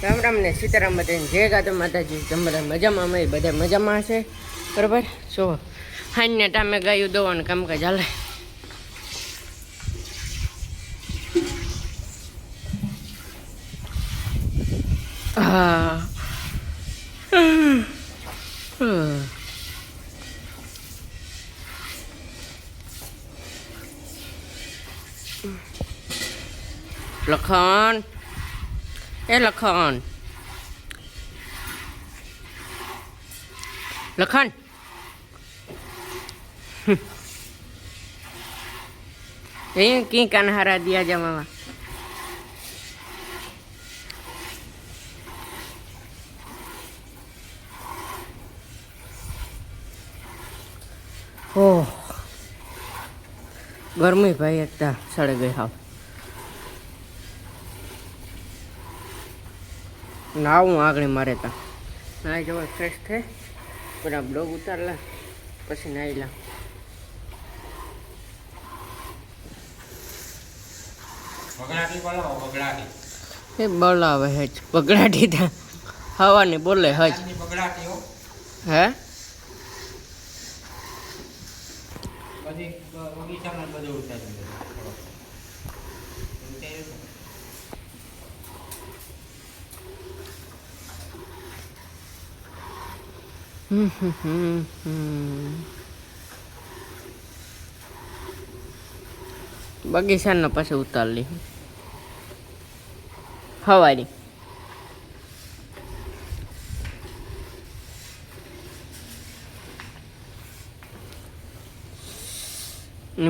રામ રામ ને સીતારામ બધાને જય ગાતો માતાજી. તમે બધા મજામાં, અમે બધા મજામાં હશે. બરાબર જો હાઈને ટામે ગાયું દોવાનું કામકાજ હાલે. હા લખન એ લખન લખન એ કી કાન હારા દિયા જમાવા ઓહ ગરમી ભાઈ એકતા સડે ગઈ હાવ. નાવું આગળ મારે તા નાઈ જવા ફ્રેશ થાય પૂરા બ્લોગ ઉતારલા પછી નાઈ લા. એ બોલાવે હજ બગડાટી તા હવાની બોલે હજ હે બગીચાનો પછી ઉતારલી હવારી.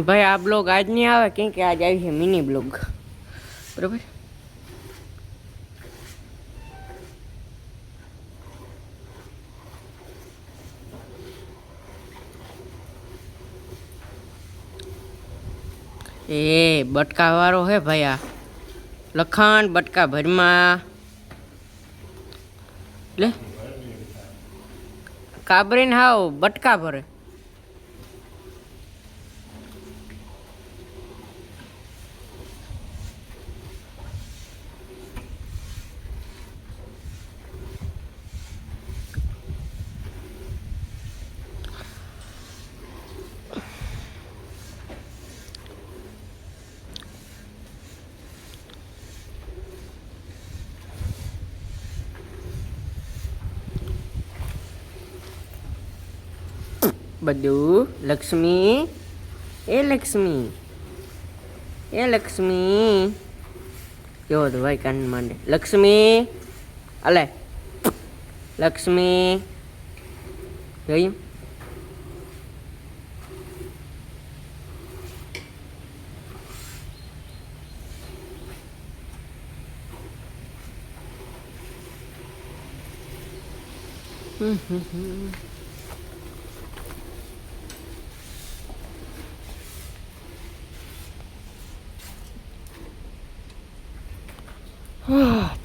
ભાઈ આ બ્લોગ આજ નહીં આવે કેમ કે આજ આવી છે મિની બ્લોગ. બરાબર એ બટકા વાળો હે ભાઈ આ લખણ બટકા ભરમાં લે કાબરીને હાવ બટકા ભરે. બધું લક્ષ્મી એ લક્ષ્મી એ લક્ષ્મી કેવો તો ભાઈ કાન માંડે લક્ષ્મી અલે લક્ષ્મી જોયું.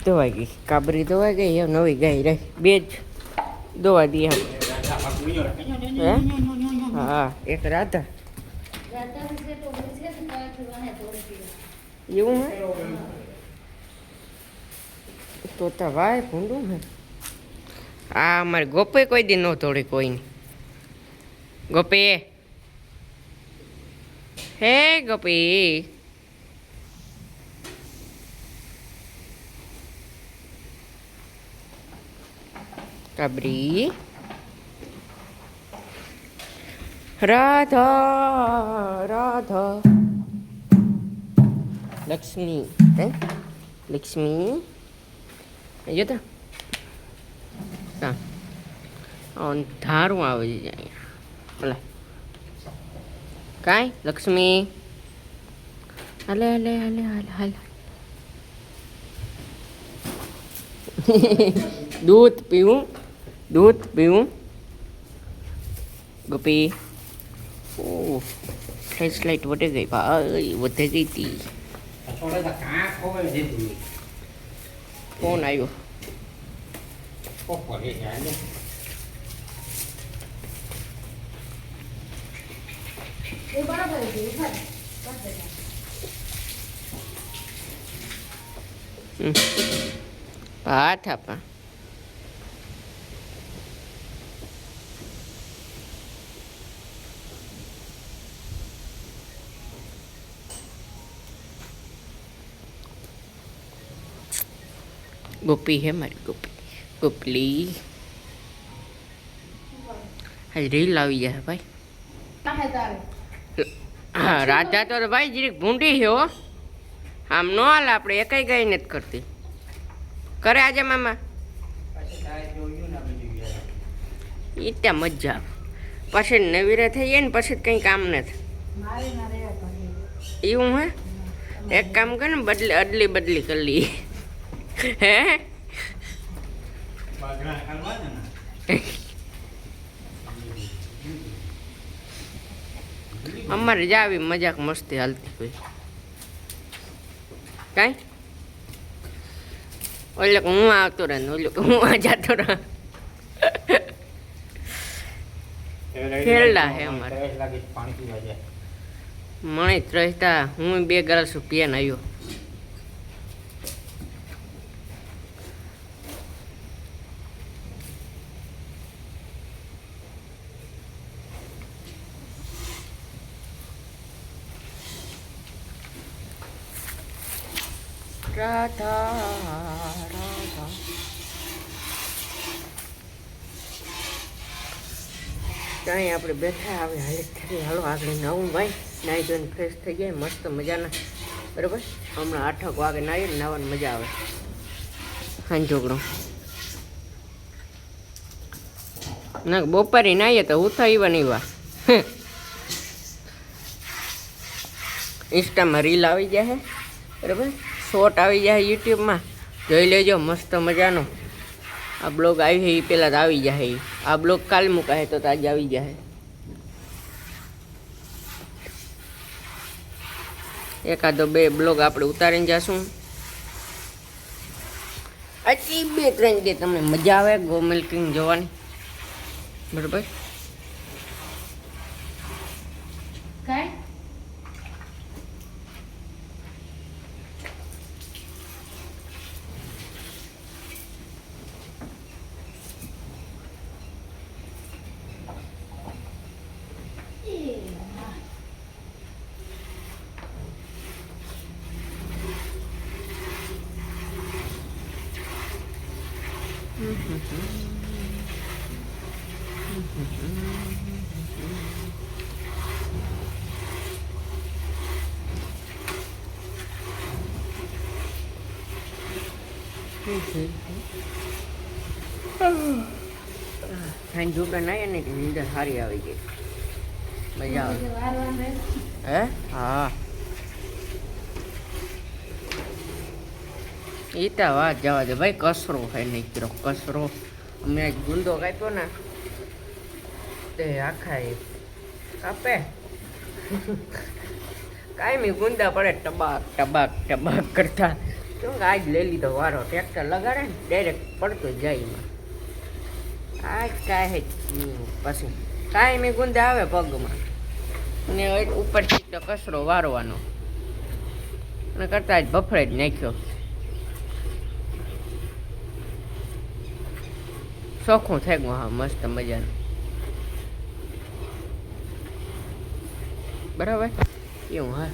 ધોવાઈ ગઈ કાબરી ધોવાઈ ગઈ હવે નવી ગાય રહી બે જ ધોવા દઈએ હે. હા એક રાધા એવું હે તો ભાઈ ભૂંડું હે. આ અમારે ગોપે કોઈ દી ન તોડી કોઈની. ગોપી હે ગોપી કાબરી રાધા રાધા લક્ષ્મી હે લક્ષ્મી જોતા ધારું આવે છે ભલે કાંઈ લક્ષ્મી હાલે હાલે હાલે હાલે હાલે દૂધ પીવું ગોપી. ઓ ફ્લેશ લાઈટ વધે ગઈ ભાઈ વધે ગઈ હતી. ફોન આવ્યો હાથ આપા ગોપી હે મારી ગોપી ગોપલી હા રીલ આવી જાય ભાઈ હા રાધા તો ભાઈ જીરીક ભૂંડી છે હો આમ ન હાલ આપણે એકાઈ ગઈ નથી કરતી કરે આજે મામા એ ત્યાં મજા આવે પછી નવીરે થઈ જાય ને પછી કંઈ કામ નથી એવું હે એક કામ કર ને અદલી બદલી કરી લઈએ હે અમારે જ આવી મજાક મસ્તી હાલતી હોય કાંઈ ઓલે હું આવતો રહે ઓલે હું આ જતો રહે ખેલડા હે અમારે મને રહેતા હું 2 ગ્લાસ પીને આવ્યો રાધા રાધા ત્યાં આપણે બેઠા આવે હાલી થઈ હાલો આગળ નવું ભાઈ નાહી ધોઈને ફ્રેશ થઈ જાય મસ્ત મજાના બરાબર હમણાં 8 વાગે નાહીએ ને નાવાની મજા આવે હાંજોગડો ના બપોરે નાહીએ તો હું થઈ નહીં વા ઇન્સ્ટામાં રીલ આવી જાય બરાબર શોર્ટ આવી જાય યુટ્યુબમાં જોઈ લેજો મસ્ત મજાનો આ બ્લોગ આવી છે એ પહેલાં તો આવી જાય આ બ્લોગ કાલ મુકાય તો આજે આવી જાય એકાદો 2 બ્લોગ આપણે ઉતારીને જશું આટલી 2-3 દે તમને મજા આવે ગો મિલ્કિંગ જોવાની બરાબર કાંઈ ખાઈને ઝૂપડા નાહીએ ને નીંદર સારી આવી ગઈ મજા આવે હે હા એ તો વાત જવા દે ભાઈ કસરો ખાઈ નીકળ્યો કસરો અમે આજ ગુંદો કાપ્યો ને તે આખા એ કાપે કાંઈ ગુંદા પડે ટબાક ટબાક ટબાક કરતા શું આજ લઈ લીધો વારો ટ્રેક્ટર લગાડે ને ડાયરેક્ટ પડતો જાય એમાં આજ કાંઈ પછી કાંઈ ગુંદા આવે પગમાં ને ઉપરથી તો કચરો વારવાનો અને કરતા જ બફળે જ નાખ્યો ચોખ્ખું થઈ ગયું હા મસ્ત મજાનું બરાબર એવું હા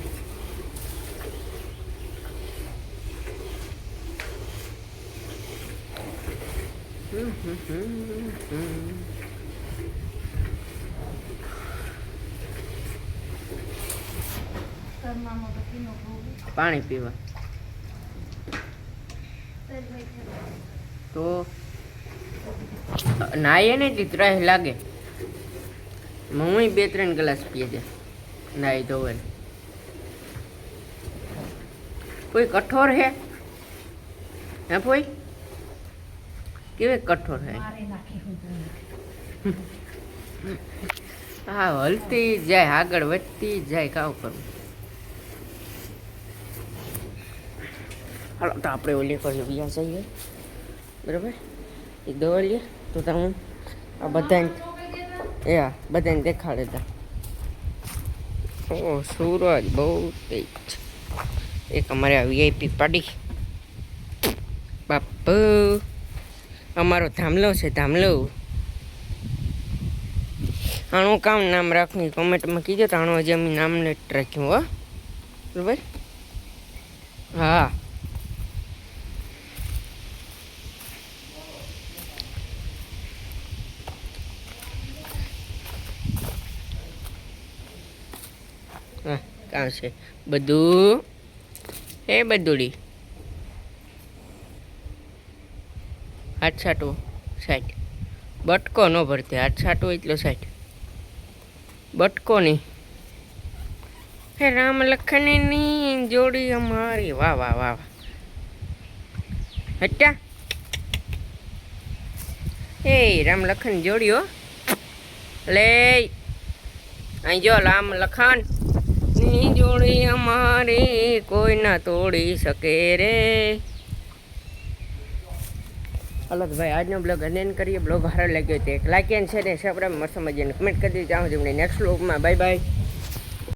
પાણી પીવા તો નાહીએ ને ત્રાસ લાગે હું 2-3 ગ્લાસ પીએ છે નાહી ધોવે કોઈ કઠોર હે હે કોઈ કેવી કઠોર હે હા હલતી જાય આગળ વધતી જાય કાવ કરું હાલો તો આપણે ઓલી પર બીજા જઈએ બરાબર એક દવા લઈએ તો હું આ બધાને બધાને દેખાડે તા ઓ સૂરજ બહુ તેજ એક અમારે આ વીઆઈપી પાડી બાપુ અમારો ધામલો છે ધામલો. આનું કામ નામ રાખવું કોમેન્ટમાં કીધો તો આનું હજી અમે નામ નથી રાખ્યું હો બરાબર. હા હા કામ છે બધું એ બધુડી હાથ છાંટવો સાઈડ બટકો ન ભરતી હાથ છાંટવો એટલો સાઈડ બટકો નહીં. હે રામ લખનની જોડી અમારી વાહ વાહ વાહ વાહ હટ્યા એ રામ લખન જોડી હો લે અહીં જો રામ લખન ની જોડી અમારી કોઈ ના તોડી શકે રે. હલો ભાઈ આજનો બ્લોગ અનેન કરીએ. બ્લોગ સારો લાગ્યો તો એક લાઈક એન્ડ શેર ને સબસ્ક્રાઇબ મસ્ત મજાને કમેન્ટ કરી દેજો. નેક્સ્ટ બ્લોગમાં બાય બાય.